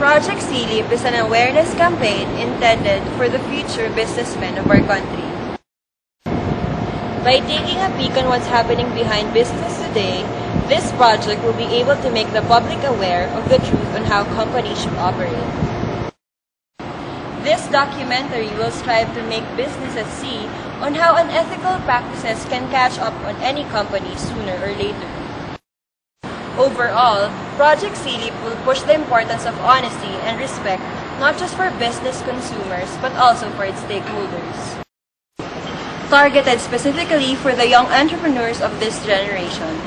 Project CLEAP is an awareness campaign intended for the future businessmen of our country. By taking a peek on what's happening behind business today, this project will be able to make the public aware of the truth on how companies should operate. This documentary will strive to make businesses see on how unethical practices can catch up on any company sooner or later. Overall, Project CLEAP will push the importance of honesty and respect not just for business consumers but also for its stakeholders. Targeted specifically for the young entrepreneurs of this generation.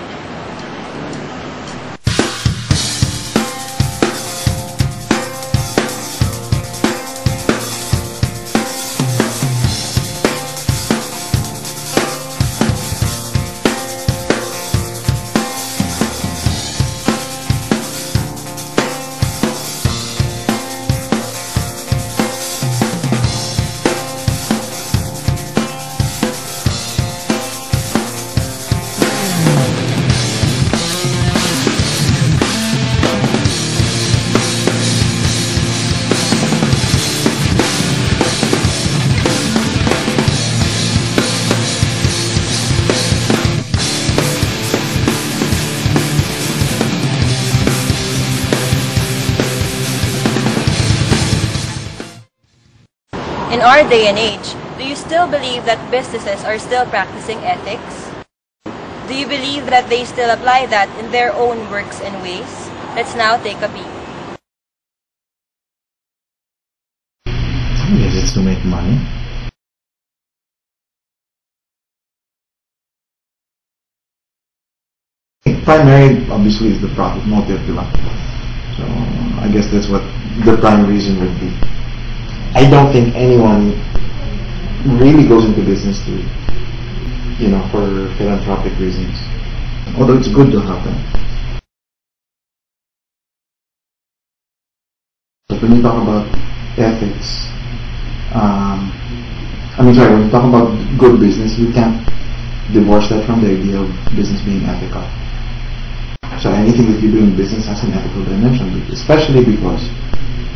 In our day and age, do you still believe that businesses are still practicing ethics? Do you believe that they still apply that in their own works and ways? Let's now take a peek. Yes, it's to make money. Primary, obviously, is the profit motive, diba? So, I guess that's what the prime reason would be. I don't think anyone really goes into business to, for philanthropic reasons. Although it's good to have them. But when you talk about ethics, when you talk about good business, you can't divorce that from the idea of business being ethical. So anything that you do in business has an ethical dimension, especially because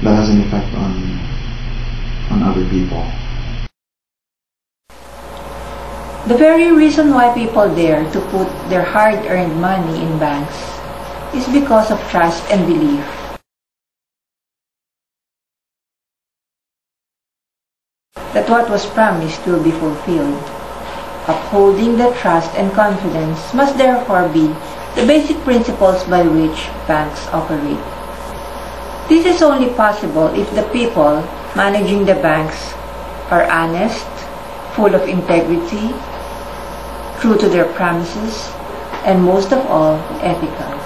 that has an effect on other people. The very reason why people dare to put their hard-earned money in banks is because of trust and belief. That what was promised will be fulfilled. Upholding the trust and confidence must therefore be the basic principles by which banks operate. This is only possible if the people managing the banks are honest, full of integrity, true to their promises, and most of all, ethical.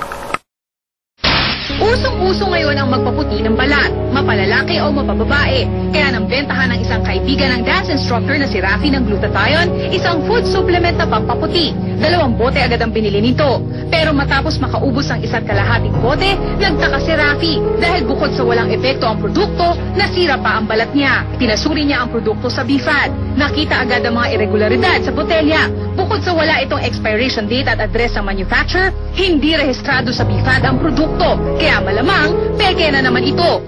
Usong-uso ngayon ang magpaputi ng balat, mapalalaki o mapababae. Kaya nang bentahan ng isang kaibigan ng dance instructor na si Rafi ng glutathione, isang food supplement na pampaputi. 2 bote agad ang binili nito. Pero matapos makaubos ang 1.5 bote, nagtaka si Rafi dahil bukod sa walang epekto ang produkto, nasira pa ang balat niya. Pinasuri niya ang produkto sa BFAD. Nakita agad ang mga irregularidad sa botelya. Bukod sa wala itong expiration date at address ng manufacturer, hindi rehistrado sa BFAD ang produkto. Kaya malamang, peke na naman ito.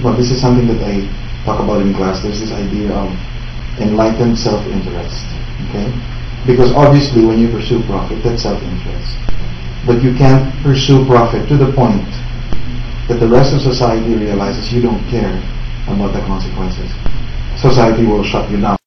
Well, this is something that I talk about in class. There's this idea of enlightened self-interest. Okay? Because obviously when you pursue profit, that's self-interest. But you can't pursue profit to the point that the rest of society realizes you don't care about the consequences. Society will shut you down.